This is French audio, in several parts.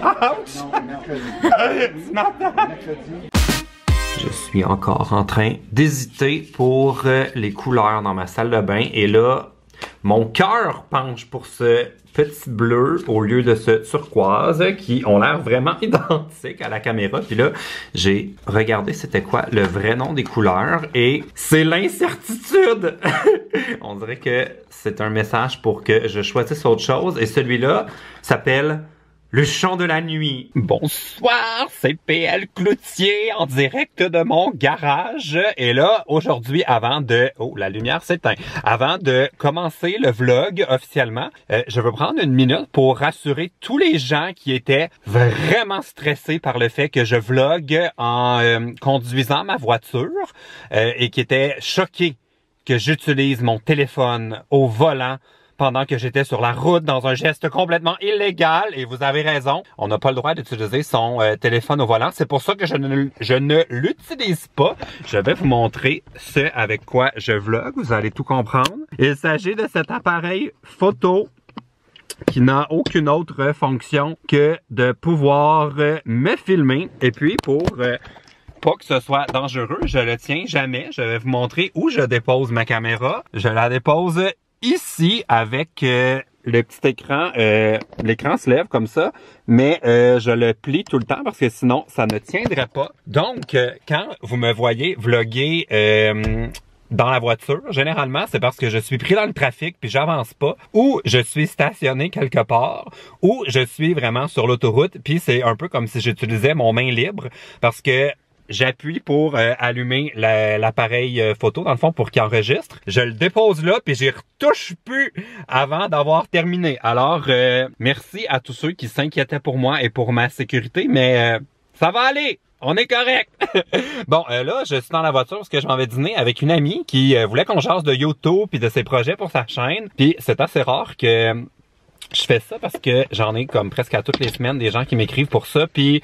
Ouch! Je suis encore en train d'hésiter pour les couleurs dans ma salle de bain. Et là, mon cœur penche pour ce petit bleu au lieu de ce turquoise qui ont l'air vraiment identiques à la caméra. Puis là, j'ai regardé c'était quoi le vrai nom des couleurs et c'est l'incertitude. On dirait que c'est un message pour que je choisisse autre chose. Et celui-là s'appelle Le Chant de la Nuit. Bonsoir, c'est PL Cloutier en direct de mon garage. Et là, aujourd'hui, avant de... Oh, la lumière s'éteint. Avant de commencer le vlog officiellement, je veux prendre une minute pour rassurer tous les gens qui étaient vraiment stressés par le fait que je vlog en conduisant ma voiture et qui étaient choqués que j'utilise mon téléphone au volant pendant que j'étais sur la route dans un geste complètement illégal. Et vous avez raison, on n'a pas le droit d'utiliser son téléphone au volant. C'est pour ça que je ne l'utilise pas. Je vais vous montrer ce avec quoi je vlog. Vous allez tout comprendre. Il s'agit de cet appareil photo qui n'a aucune autre fonction que de pouvoir me filmer. Et puis pour... pas que ce soit dangereux, je le tiens jamais. Je vais vous montrer où je dépose ma caméra. Je la dépose ici avec le petit écran. L'écran se lève comme ça, mais je le plie tout le temps parce que sinon ça ne tiendrait pas. Donc quand vous me voyez vlogger dans la voiture, généralement c'est parce que je suis pris dans le trafic puis j'avance pas, ou je suis stationné quelque part, ou je suis vraiment sur l'autoroute puis c'est un peu comme si j'utilisais mon main libre parce que j'appuie pour allumer l'appareil photo, dans le fond, pour qu'il enregistre. Je le dépose là, puis j'y retouche plus avant d'avoir terminé. Alors, merci à tous ceux qui s'inquiétaient pour moi et pour ma sécurité, mais ça va aller! On est correct! Bon, là, je suis dans la voiture parce que je m'en vais dîner avec une amie qui voulait qu'on jase de YouTube puis de ses projets pour sa chaîne. Puis c'est assez rare que... je fais ça parce que j'en ai comme presque à toutes les semaines des gens qui m'écrivent pour ça, puis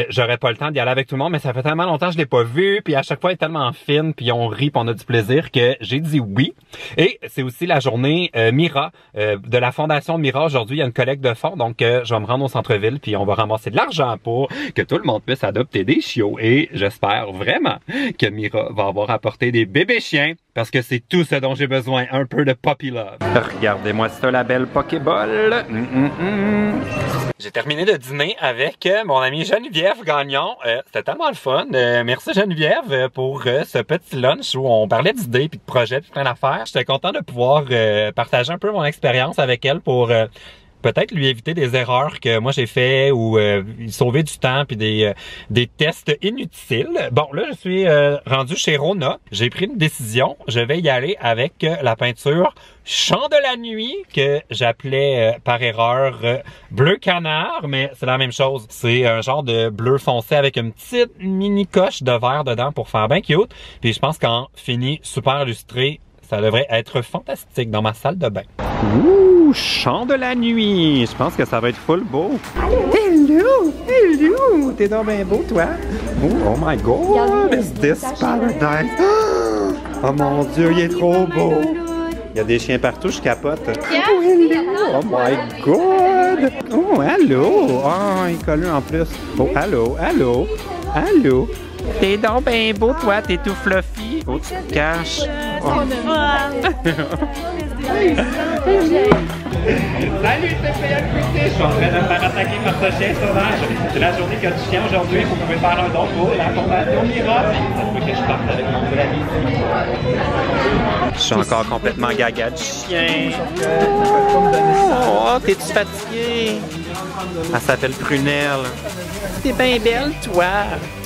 j'aurais pas le temps d'y aller avec tout le monde, mais ça fait tellement longtemps que je l'ai pas vu, puis à chaque fois elle est tellement fine, puis on rit, puis on a du plaisir que j'ai dit oui. Et c'est aussi la journée Mira de la Fondation Mira. Aujourd'hui, il y a une collecte de fonds, donc je vais me rendre au centre-ville, puis on va ramasser de l'argent pour que tout le monde puisse adopter des chiots. Et j'espère vraiment que Mira va avoir apporté des bébés chiens, parce que c'est tout ce dont j'ai besoin, un peu de puppy love. Regardez-moi ça, la belle Pokéball. J'ai terminé de dîner avec mon amie Geneviève Gagnon. C'était tellement le fun. Merci Geneviève pour ce petit lunch où on parlait d'idées, puis de projets, puis plein d'affaires. J'étais content de pouvoir partager un peu mon expérience avec elle pour... peut-être lui éviter des erreurs que moi j'ai fait ou sauver du temps puis des tests inutiles. Bon, là, je suis rendu chez Rona. J'ai pris une décision. Je vais y aller avec la peinture Chant de la Nuit que j'appelais par erreur bleu canard, mais c'est la même chose. C'est un genre de bleu foncé avec une petite mini coche de vert dedans pour faire bien cute. Puis je pense qu'en fini super illustré, ça devrait être fantastique dans ma salle de bain. Ouh, Chant de la Nuit. Je pense que ça va être full beau. Hello, hello. T'es donc bien beau, toi. Oh my God, is this paradise? Oh mon Dieu, il est trop beau. Il y a des chiens partout, je capote. Oh, hello. Oh my God. Oh, allô. Oh, il est collé en plus. Oh, allô, allô, allô. T'es donc bien beau, toi. T'es tout fluffy. Oh, tu te caches. Oh. Salut, c'est PL Cloutier. Je suis en train de me faire attaquer par ce chien sauvage. C'est la journée qu'il y a du chien aujourd'hui. Vous pouvez faire un don pour la Fondation Mira. Ça se peut que je parte avec mon nouvel ami. Je suis encore complètement gaga du chien. Oh, t'es-tu fatigué? Elle s'appelle Prunelle. T'es bien belle, toi.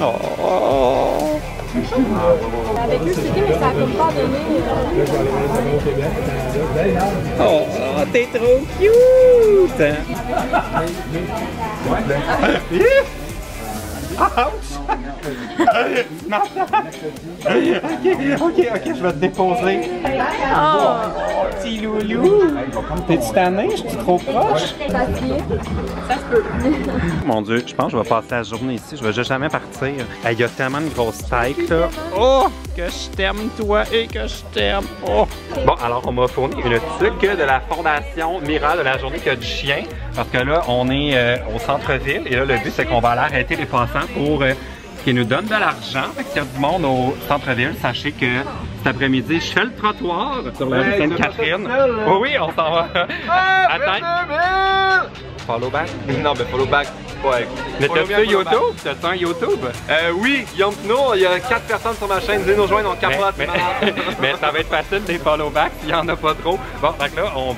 Oh. Avec eux, c'était, mais ça a comme pas donné. Oh, t'es trop cute! Ouch! Ok, je vais te déposer. Oh, petit loulou! T'es-tu tanné? Je suis trop proche? Ça se peut. Mon Dieu, je pense que je vais passer la journée ici. Je vais juste jamais partir. Il y a tellement de grosses têtes, là. Oh, que je t'aime, toi, et que je t'aime. Oh! Bon, alors on m'a fourni une tuque de la Fondation Mira de la journée qu'il y a du chien. Parce que là, on est au centre-ville. Et là, le but, c'est qu'on va aller arrêter les passants pour qu'ils nous donnent de l'argent. Fait que s'il y a du monde au centre-ville, sachez que cet après-midi, je fais le trottoir sur la rue Sainte-Catherine. Oh oui, on s'en va. Attends. Follow back? Non, mais follow back. Ouais. Mais t'as-tu YouTube? T'as-tu un YouTube? Oui, Guillaume Pinot, il y a 4 personnes sur ma chaîne. Venez nous rejoindre, on capote. Mais ça va être facile des follow back s'il n'y en a pas trop. Bon, donc là, on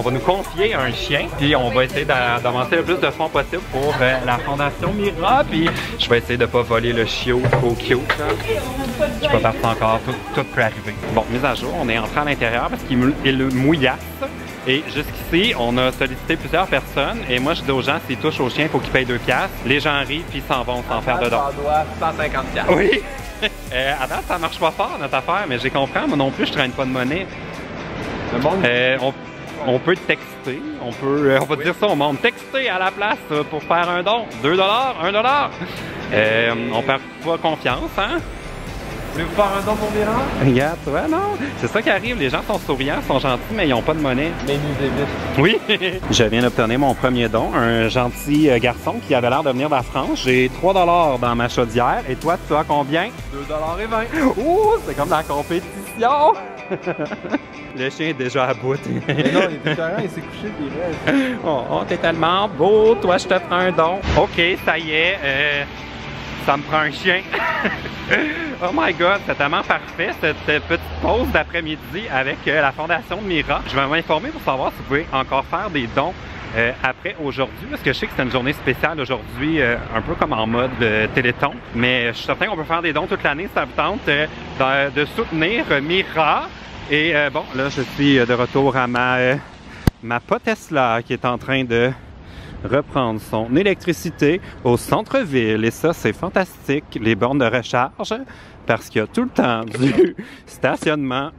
va nous confier un chien, puis on va essayer d'avancer le plus de fonds possible pour la Fondation Mira, puis je vais essayer de pas voler le chiot trop cute. Je suis pas parti encore, tout peut arriver. Bon, mise à jour, on est entré à l'intérieur parce qu'il mouillasse. Et jusqu'ici, on a sollicité plusieurs personnes. Et moi, je dis aux gens, s'ils touchent au chien, il faut qu'ils payent 2$. Les gens rient, puis ils s'en vont sans faire de dons. Ça doit 150$. Oui! À date, ça marche pas fort, notre affaire, mais j'ai compris. Moi non plus, je traîne pas de monnaie. Le monde... on peut texter. On va dire ça au monde. Texter à la place pour faire un don. 2$, 1$. On perd pas confiance, hein? Voulez-vous faire un don pour Mira? Regarde, toi, non? C'est ça qui arrive, les gens sont souriants, sont gentils, mais ils n'ont pas de monnaie. Mais nous évitent. Oui! Je viens d'obtenir mon premier don, un gentil garçon qui avait l'air de venir de la France. J'ai 3$ dans ma chaudière. Et toi, tu as combien? 2,20$. Ouh, c'est comme la compétition! Le chien est déjà à bout. Mais non, il est carré, il s'est couché, puis il reste. Oh, t'es tellement beau, toi, je te ferai un don. OK, ça y est, ça me prend un chien. Oh my god, c'est tellement parfait cette petite pause d'après-midi avec la Fondation Mira. Je vais m'informer pour savoir si vous pouvez encore faire des dons après aujourd'hui, parce que je sais que c'est une journée spéciale aujourd'hui, un peu comme en mode Téléthon. Mais je suis certain qu'on peut faire des dons toute l'année, ça vous tente de soutenir Mira. Et bon, là, je suis de retour à ma Tesla qui est en train de reprendre son électricité au centre-ville. Et ça, c'est fantastique, les bornes de recharge, parce qu'il y a tout le temps du stationnement.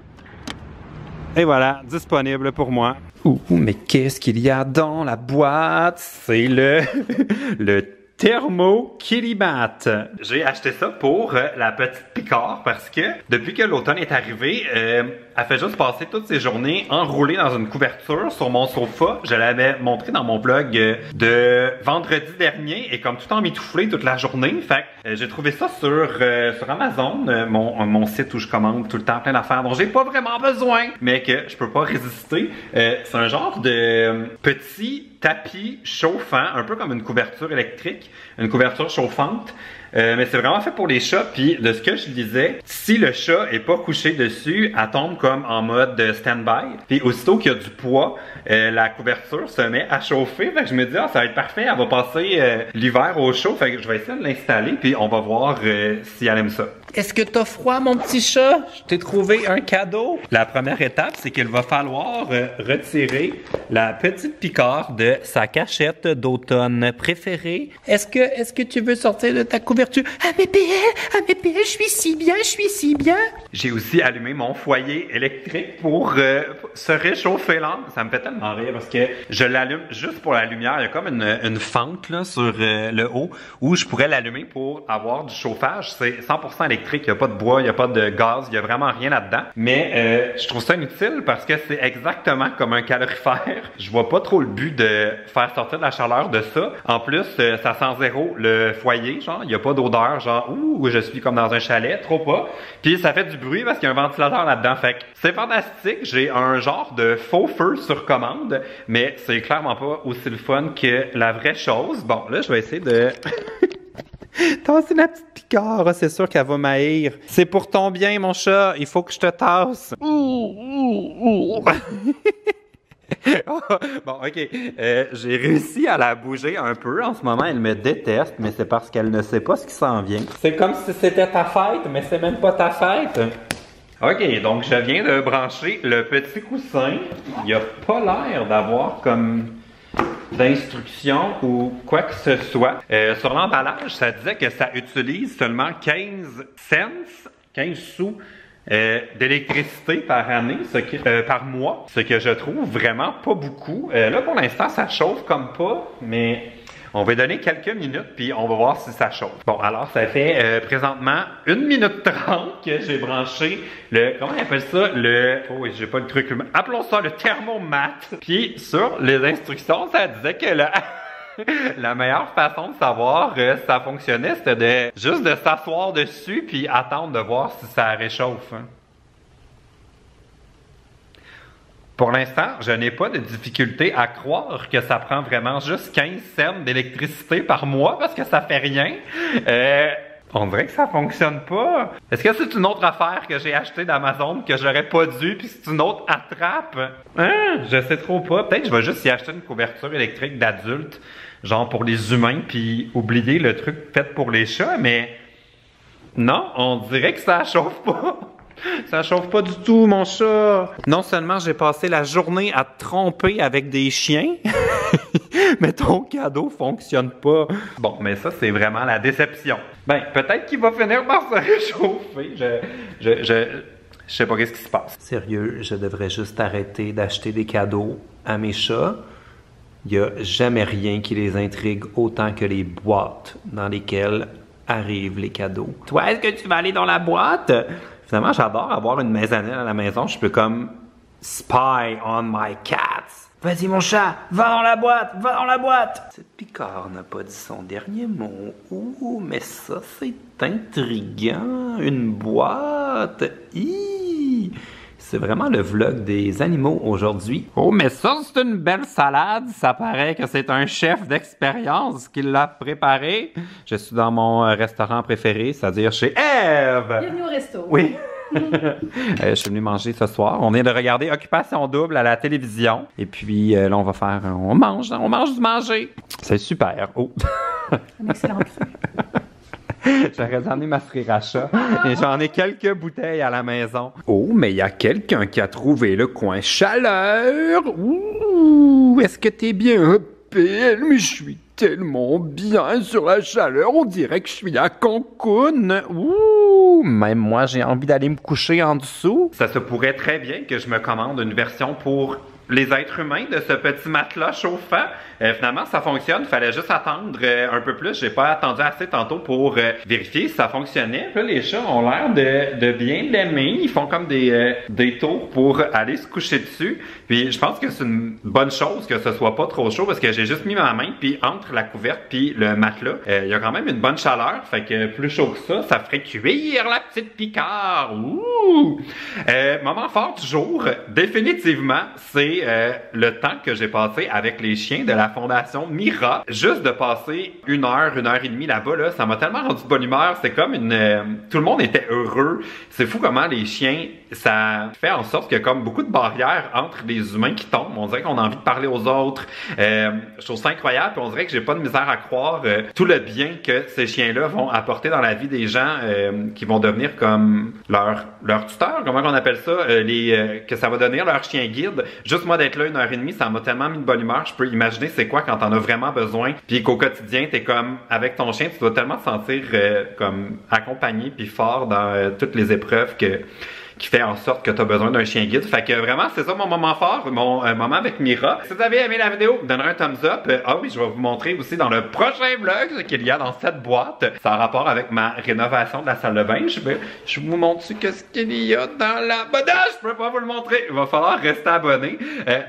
Et voilà, disponible pour moi. Ouh, mais qu'est-ce qu'il y a dans la boîte? C'est le Thermo Kilimat. J'ai acheté ça pour la petite Picard parce que depuis que l'automne est arrivé, elle fait juste passer toutes ses journées enroulée dans une couverture sur mon sofa. Je l'avais montré dans mon blog de vendredi dernier et comme tout emmitouflé toute la journée. Fait que j'ai trouvé ça sur Amazon, mon site où je commande tout le temps plein d'affaires dont j'ai pas vraiment besoin, mais que je peux pas résister. C'est un genre de petit tapis chauffant, un peu comme une couverture électrique, une couverture chauffante. Mais c'est vraiment fait pour les chats, puis de ce que je disais, si le chat est pas couché dessus, elle tombe comme en mode stand-by. Puis aussitôt qu'il y a du poids, la couverture se met à chauffer. Fait que je me dis, ah, ça va être parfait, elle va passer l'hiver au chaud. Fait que je vais essayer de l'installer, puis on va voir si elle aime ça. Est-ce que t'as froid, mon petit chat? Je t'ai trouvé un cadeau. La première étape, c'est qu'il va falloir retirer la petite Picard de sa cachette d'automne préférée. Est-ce que tu veux sortir de ta couverture? Ah mais PL, je suis si bien. J'ai aussi allumé mon foyer électrique pour se réchauffer là. Ça me fait tellement rire parce que je l'allume juste pour la lumière. Il y a comme une fente là sur le haut où je pourrais l'allumer pour avoir du chauffage. C'est 100% électrique. Il n'y a pas de bois, il n'y a pas de gaz, il n'y a vraiment rien là-dedans. Mais je trouve ça inutile parce que c'est exactement comme un calorifère. Je vois pas trop le but de faire sortir de la chaleur de ça. En plus, ça sent zéro le foyer, genre. Il n'y a pas d'odeur, genre, ouh, je suis comme dans un chalet, trop pas. Puis ça fait du bruit parce qu'il y a un ventilateur là-dedans. Fait que c'est fantastique. J'ai un genre de faux feu sur commande, mais c'est clairement pas aussi le fun que la vraie chose. Bon, là, je vais essayer de... Tasser la petite Picard, c'est sûr qu'elle va m'haïr. C'est pour ton bien, mon chat, il faut que je te tasse. Bon, ok. J'ai réussi à la bouger un peu. En ce moment, elle me déteste, mais c'est parce qu'elle ne sait pas ce qui s'en vient. C'est comme si c'était ta fête, mais c'est même pas ta fête. Ok, donc je viens de brancher le petit coussin. Il a pas l'air d'avoir comme d'instructions ou quoi que ce soit. Sur l'emballage, ça disait que ça utilise seulement 15 cents, 15 sous d'électricité par année, par mois, ce que je trouve vraiment pas beaucoup. Là, pour l'instant, ça chauffe comme pas, mais On va donner quelques minutes, puis on va voir si ça chauffe. Bon, alors ça fait présentement 1 minute 30 que j'ai branché le... Comment on appelle ça? Oh oui, j'ai pas le truc... Appelons ça le thermomètre. Puis sur les instructions, ça disait que la meilleure façon de savoir si ça fonctionnait, c'était juste de s'asseoir dessus puis attendre de voir si ça réchauffe. Hein. Pour l'instant, je n'ai pas de difficulté à croire que ça prend vraiment juste 15 cents d'électricité par mois parce que ça fait rien. On dirait que ça fonctionne pas. Est-ce que c'est une autre affaire que j'ai achetée d'Amazon que j'aurais pas dû puis c'est une autre attrape? Hein? Je sais trop pas. Peut-être que je vais juste y acheter une couverture électrique d'adulte, genre pour les humains, puis oublier le truc fait pour les chats, mais non, on dirait que ça chauffe pas. Ça chauffe pas du tout, mon chat. Non seulement j'ai passé la journée à te tromper avec des chiens, mais ton cadeau fonctionne pas. Bon, mais ça, c'est vraiment la déception. Ben, peut-être qu'il va finir par se réchauffer. Je sais pas qu'est-ce qui se passe. Sérieux, je devrais juste arrêter d'acheter des cadeaux à mes chats. Il y a jamais rien qui les intrigue autant que les boîtes dans lesquelles arrivent les cadeaux. Toi, est-ce que tu vas aller dans la boîte? Finalement, j'adore avoir une maisonnette à la maison. Je peux comme spy on my cats. Vas-y mon chat, va dans la boîte, va dans la boîte. Ce Picard n'a pas dit son dernier mot. Ouh, mais ça c'est intriguant. Une boîte. C'est vraiment le vlog des animaux aujourd'hui. Oh, mais ça, c'est une belle salade. Ça paraît que c'est un chef d'expérience qui l'a préparé. Je suis dans mon restaurant préféré, c'est-à-dire chez Eve. Bienvenue au resto. Oui. Je suis venu manger ce soir. On vient de regarder Occupation Double à la télévision. Et puis là, on va faire... On mange du manger. C'est super. Oh. Un excellent cru. J'aurais amené ma sriracha et j'en ai quelques bouteilles à la maison. Oh, mais il y a quelqu'un qui a trouvé le coin chaleur. Ouh, est-ce que t'es bien belle? Mais je suis tellement bien sur la chaleur. On dirait que je suis à Cancun. Ouh, même moi, j'ai envie d'aller me coucher en dessous. Ça se pourrait très bien que je me commande une version pour les êtres humains de ce petit matelas chauffant. Finalement, ça fonctionne. Fallait juste attendre un peu plus. J'ai pas attendu assez tantôt pour vérifier si ça fonctionnait. Là, les chats ont l'air de bien l'aimer. Ils font comme des tours pour aller se coucher dessus. Puis je pense que c'est une bonne chose que ce soit pas trop chaud parce que j'ai juste mis ma main puis entre la couverte puis le matelas, il y a quand même une bonne chaleur. Fait que plus chaud que ça ferait cuire la petite Picard. Ouh! Moment fort du jour, définitivement, c'est le temps que j'ai passé avec les chiens de la Fondation Mira. Juste de passer 1 heure, 1 heure et demie là-bas, là, ça m'a tellement rendu de bonne humeur. C'est comme tout le monde était heureux. C'est fou comment les chiens, ça fait en sorte qu'il y a comme beaucoup de barrières entre les humains qui tombent. On dirait qu'on a envie de parler aux autres. Je trouve ça incroyable. Puis on dirait que j'ai pas de misère à croire tout le bien que ces chiens-là vont apporter dans la vie des gens qui vont devenir comme leur tuteur. Comment on appelle ça? Que ça va devenir leur chien guide. Juste moi d'être là 1 heure et demie, ça m'a tellement mis de bonne humeur. Je peux imaginer c'est quoi quand t'en as vraiment besoin. Puis qu'au quotidien, t'es comme avec ton chien, tu dois tellement te sentir comme accompagné puis fort dans toutes les épreuves qui fait en sorte que tu as besoin d'un chien guide. Fait que vraiment, c'est ça mon moment fort, mon moment avec Mira. Si vous avez aimé la vidéo, vous donnerez un thumbs up. Ah oui, je vais vous montrer aussi dans le prochain vlog ce qu'il y a dans cette boîte. Ça a rapport avec ma rénovation de la salle de bain. Je vous montre qu'est-ce qu'il y a dans la... Bah non, je peux pas vous le montrer. Il va falloir rester abonné.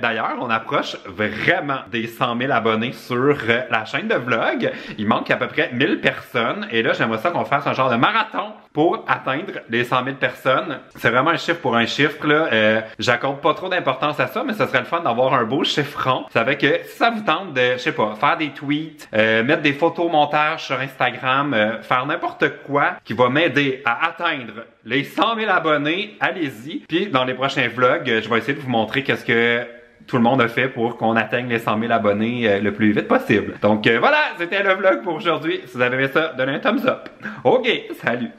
D'ailleurs, on approche vraiment des 100 000 abonnés sur la chaîne de vlog. Il manque à peu près 1000 personnes. Et là, j'aimerais ça qu'on fasse un genre de marathon pour atteindre les 100 000 personnes. C'est vraiment un chiffre pour un chiffre, là. J'accorde pas trop d'importance à ça, mais ce serait le fun d'avoir un beau chiffre rond. Ça fait que si ça vous tente de, je sais pas, faire des tweets, mettre des photos montage sur Instagram, faire n'importe quoi qui va m'aider à atteindre les 100 000 abonnés, allez-y. Puis dans les prochains vlogs, je vais essayer de vous montrer qu'est-ce que tout le monde a fait pour qu'on atteigne les 100 000 abonnés le plus vite possible. Donc voilà, c'était le vlog pour aujourd'hui. Si vous avez aimé ça, donnez un thumbs up. Ok, salut!